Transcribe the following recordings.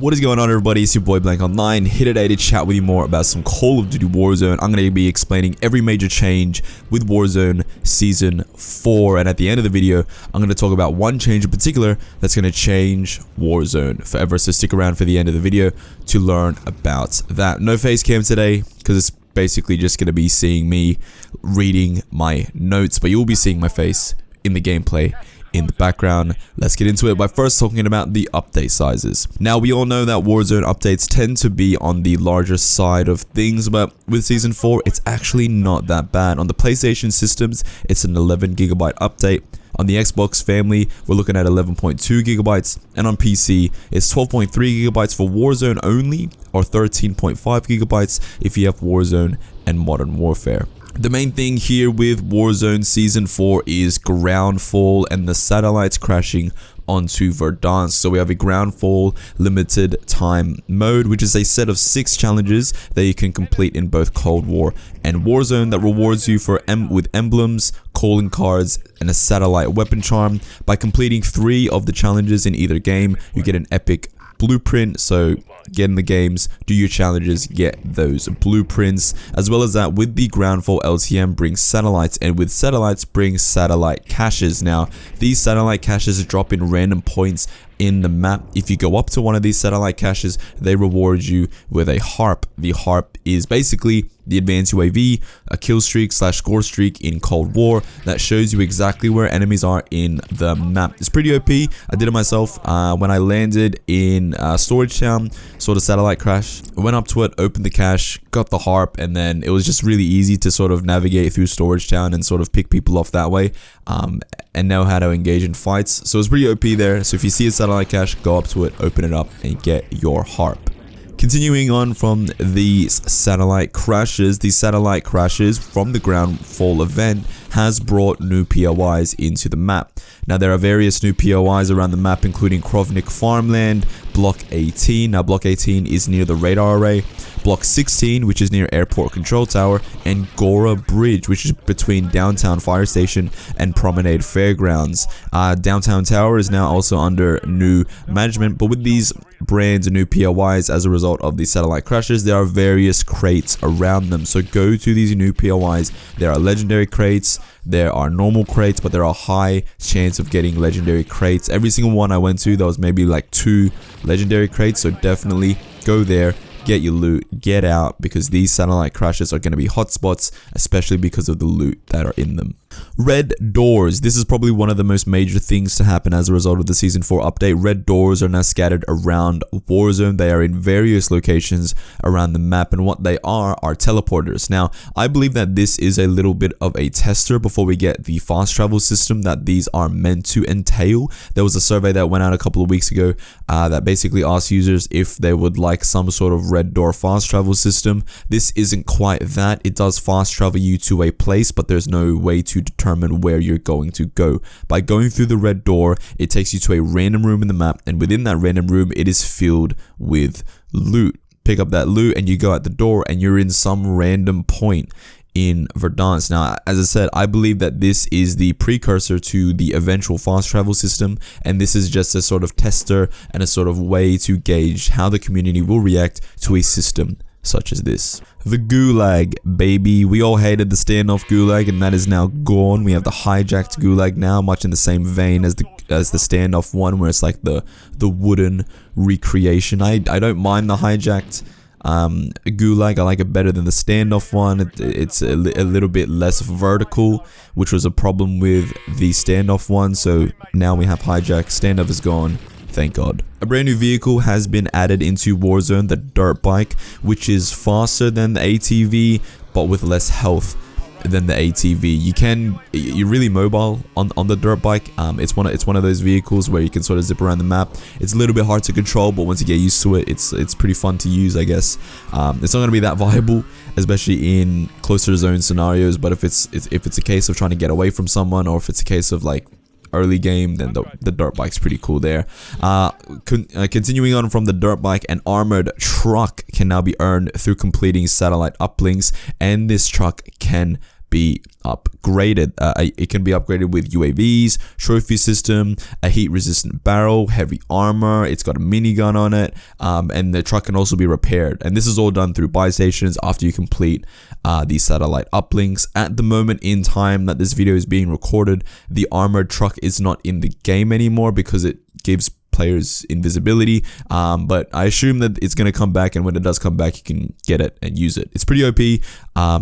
What is going on, everybody? It's your boy Blank Online, here today to chat with you more about some Call of Duty Warzone. I'm going to be explaining every major change with Warzone Season 4, and at the end of the video, I'm going to talk about one change in particular that's going to change Warzone forever, so stick around for the end of the video to learn about that. No face cam today, because it's basically just going to be seeing me reading my notes, but you'll be seeing my face in the gameplay in the background. Let's get into it by first talking about the update sizes. Now, we all know that Warzone updates tend to be on the larger side of things, but with Season 4, it's actually not that bad. On the PlayStation systems, it's an 11GB update. On the Xbox family, we're looking at 11.2GB, and on PC, it's 12.3GB for Warzone only, or 13.5GB if you have Warzone and Modern Warfare. The main thing here with Warzone Season 4 is groundfall and the satellites crashing onto Verdansk. So we have a groundfall limited time mode, which is a set of 6 challenges that you can complete in both Cold War and Warzone that rewards you for with emblems, calling cards, and a satellite weapon charm. By completing 3 of the challenges in either game, you get an epic blueprint. So get in the games, do your challenges, get those blueprints. As well as that, with the groundfall LTM brings satellites, and with satellites brings satellite caches. Now, these satellite caches drop in random points in the map. If you go up to one of these satellite caches, they reward you with a harp. The harp is basically the advanced UAV, a kill streak / score streak in Cold War that shows you exactly where enemies are in the map. It's pretty OP. I did it myself when I landed in Storage Town, saw the satellite crash, went up to it, opened the cache, got the harp, and then it was just really easy to sort of navigate through Storage Town and sort of pick people off that way, and know how to engage in fights. So it's pretty OP there. So if you see a satellite cache, go up to it, open it up, and get your harp. Continuing on from these satellite crashes, from the groundfall event has brought new POIs into the map. Now, there are various new POIs around the map, including Krovnik Farmland, Block 18. Now, Block 18 is near the radar array. Block 16, which is near Airport Control Tower, and Gora Bridge, which is between Downtown Fire Station and Promenade Fairgrounds. Downtown Tower is now also under new management, but with these brands and new POIs as a result of the satellite crashes, there are various crates around them. So go to these new POIs. There are legendary crates, there are normal crates, but there are high chance of getting legendary crates. Every single one I went to, there was maybe like 2 legendary crates, so definitely go there, get your loot, get out, because these satellite crashes are going to be hotspots, especially because of the loot that are in them. Red doors. This is probably one of the most major things to happen as a result of the Season 4 update. Red doors are now scattered around Warzone. They are in various locations around the map, and what they are teleporters. Now, I believe that this is a little bit of a tester before we get the fast travel system that these are meant to entail. There was a survey that went out a couple of weeks ago that basically asked users if they would like some sort of red door fast travel system. This isn't quite that. It does fast travel you to a place, but there's no way to determine where you're going to go. By going through the red door, it takes you to a random room in the map, and within that random room, it is filled with loot. Pick up that loot and you go out the door and you're in some random point in Verdansk. Now, as I said, I believe that this is the precursor to the eventual fast travel system, and this is just a sort of tester and a sort of way to gauge how the community will react to a system such as this. The Gulag, baby. We all hated the standoff Gulag, and that is now gone. We have the Hijacked Gulag now, much in the same vein as the standoff one, where it's like the wooden recreation. I don't mind the Hijacked Gulag. I like it better than the standoff one. It's a little bit less vertical, which was a problem with the standoff one. So now we have Hijacked. Standoff is gone. Thank God. A brand new vehicle has been added into Warzone, the dirt bike, which is faster than the ATV, but with less health than the ATV. You're really mobile on the dirt bike. It's one of those vehicles where you can sort of zip around the map. It's a little bit hard to control, but once you get used to it, it's pretty fun to use, I guess. It's not going to be that viable, especially in closer zone scenarios, but if it's a case of trying to get away from someone, or if it's a case of like early game, then the dirt bike's pretty cool there. Continuing on from the dirt bike, an armored truck can now be earned through completing satellite uplinks, and this truck can be upgraded. It can be upgraded with UAVs, trophy system, a heat resistant barrel, heavy armor. It's got a minigun on it, and the truck can also be repaired. And this is all done through buy stations after you complete these satellite uplinks. At the moment in time that this video is being recorded, the armored truck is not in the game anymore because it gives players invisibility, but I assume that it's going to come back, and when it does come back, you can get it and use it. It's pretty OP,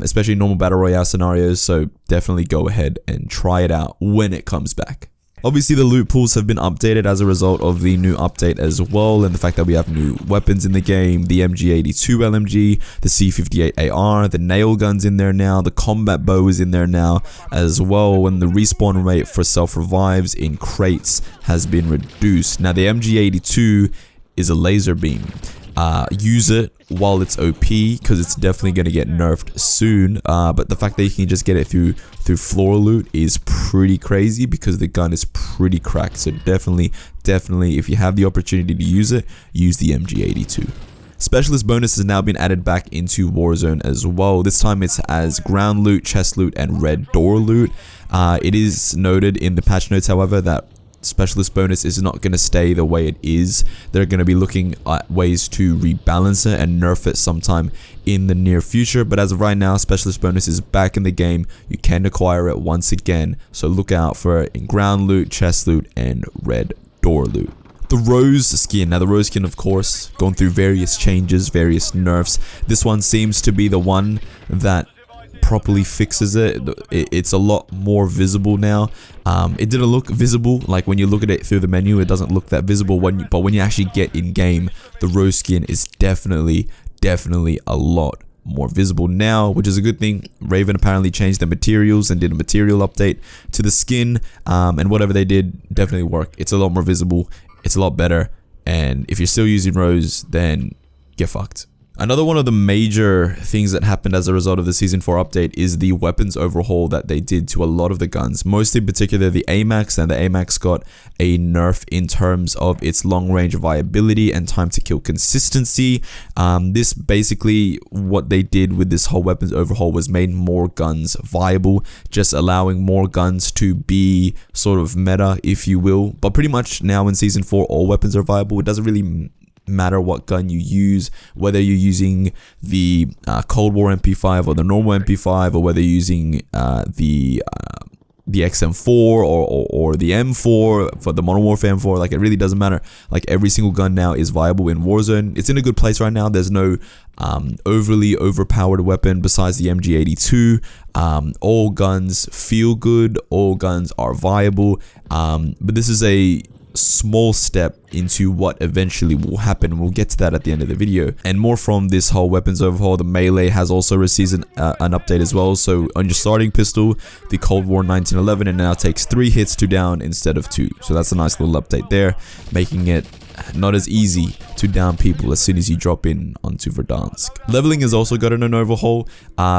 especially normal battle royale scenarios, so definitely go ahead and try it out when it comes back. Obviously, the loot pools have been updated as a result of the new update as well, and the fact that we have new weapons in the game, the MG82 LMG, the C58 AR, the nail guns in there now, the combat bow is in there now as well, and the respawn rate for self-revives in crates has been reduced. Now, the MG82 is a laser beam. Use it while it's OP because it's definitely going to get nerfed soon, but the fact that you can just get it through floor loot is pretty crazy because the gun is pretty cracked. So definitely if you have the opportunity to use it, use the MG82. Specialist bonus has now been added back into Warzone as well. This time it's as ground loot, chest loot, and red door loot. It is noted in the patch notes, however, that specialist bonus is not going to stay the way it is. They're going to be looking at ways to rebalance it and nerf it sometime in the near future, but as of right now, specialist bonus is back in the game. You can acquire it once again, so look out for it in ground loot, chest loot, and red door loot. The Rose skin. Now, the Rose skin, of course, going through various changes, various nerfs. This one seems to be the one that properly fixes it. It's a lot more visible now. It didn't look visible, like when you look at it through the menu, it doesn't look that visible, but when you actually get in game, the Rose skin is definitely a lot more visible now, which is a good thing. Raven apparently changed the materials and did a material update to the skin, and whatever they did definitely worked. It's a lot more visible, it's a lot better, and if you're still using Rose, then get fucked. Another one of the major things that happened as a result of the Season 4 update is the weapons overhaul that they did to a lot of the guns, most in particular the AMAX, and the AMAX got a nerf in terms of its long range viability and time to kill consistency. This basically, what they did with this whole weapons overhaul was made more guns viable, just allowing more guns to be sort of meta, if you will. But pretty much now in Season 4, all weapons are viable. It doesn't really matter what gun you use, whether you're using the Cold War MP5 or the normal MP5, or whether you're using the XM4 or the M4 for the Modern Warfare M4. Like, it really doesn't matter. Like, every single gun now is viable in Warzone. It's in a good place right now. There's no overly overpowered weapon besides the MG82. All guns feel good, all guns are viable, but this is a small step into what eventually will happen. We'll get to that at the end of the video. And more from this whole weapons overhaul, the melee has also received an update as well. So on your starting pistol, the Cold War 1911, it now takes 3 hits to down instead of 2. So that's a nice little update there, making it not as easy to down people as soon as you drop in onto Verdansk. Leveling has also gotten an overhaul,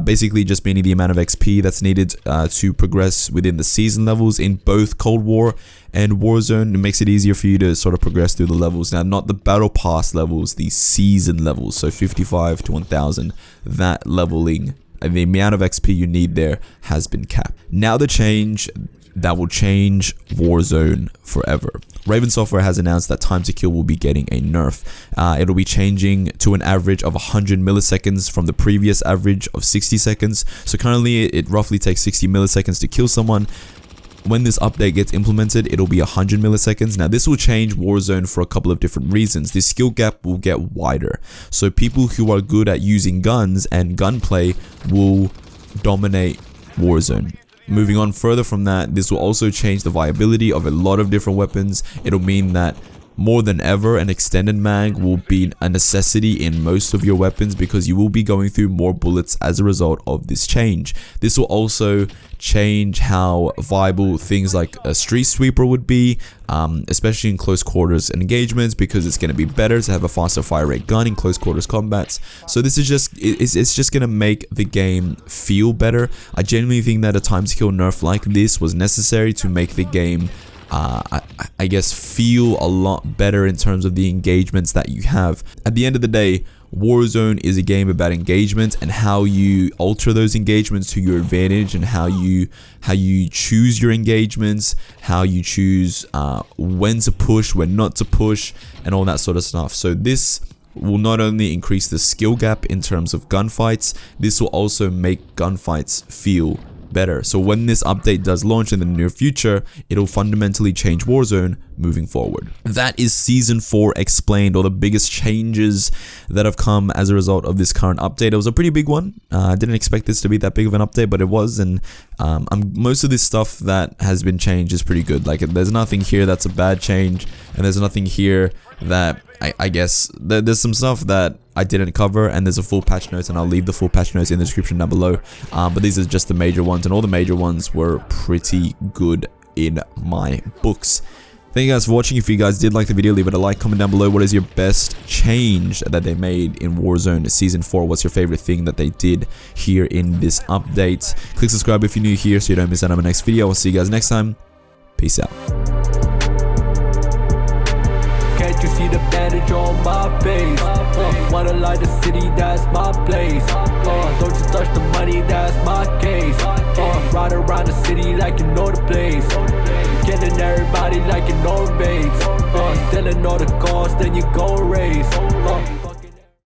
basically just meaning the amount of XP that's needed to progress within the season levels in both Cold War and Warzone. It makes it easier for you to sort of progress through the levels. Now, not the battle pass levels, the season levels, so 55 to 1000, that leveling and the amount of XP you need there has been capped. Now the change that will change Warzone forever. Raven Software has announced that time to kill will be getting a nerf. It'll be changing to an average of 100 milliseconds from the previous average of 60 seconds. So currently it roughly takes 60 milliseconds to kill someone. When this update gets implemented, it'll be 100 milliseconds. Now, this will change Warzone for a couple of different reasons. The skill gap will get wider. So people who are good at using guns and gunplay will dominate Warzone. Moving on further from that, this will also change the viability of a lot of different weapons. It'll mean that more than ever, an extended mag will be a necessity in most of your weapons because you will be going through more bullets as a result of this change. This will also change how viable things like a street sweeper would be, especially in close quarters engagements, because it's going to be better to have a faster fire rate gun in close quarters combats. So this is just, it's just going to make the game feel better. I genuinely think that a time to kill nerf like this was necessary to make the game I guess feel a lot better in terms of the engagements that you have. At the end of the day, Warzone is a game about engagement and how you alter those engagements to your advantage, and how you choose your engagements, how you choose when to push, when not to push, and all that sort of stuff. So this will not only increase the skill gap in terms of gunfights, this will also make gunfights feel better. So when this update does launch in the near future, it'll fundamentally change Warzone moving forward. That is Season 4 explained, or the biggest changes that have come as a result of this current update. It was a pretty big one. I didn't expect this to be that big of an update, but it was, and most of this stuff that has been changed is pretty good. Like, there's nothing here that's a bad change, and there's nothing here that I guess there's some stuff that I didn't cover, and there's a full patch notes, and I'll leave the full patch notes in the description down below. But these are just the major ones, and all the major ones were pretty good in my books. Thank you guys for watching. If you guys did like the video, leave it a like, comment down below. What is your best change that they made in Warzone Season 4? What's your favorite thing that they did here in this update? Click subscribe if you're new here so you don't miss out on my next video. I'll see you guys next time. Peace out. Can't you see the bandage on my face? Wanna light the city, that's my place. Don't you touch the money, that's my case. Ride around the city like you know the place. Killing everybody like you know the base.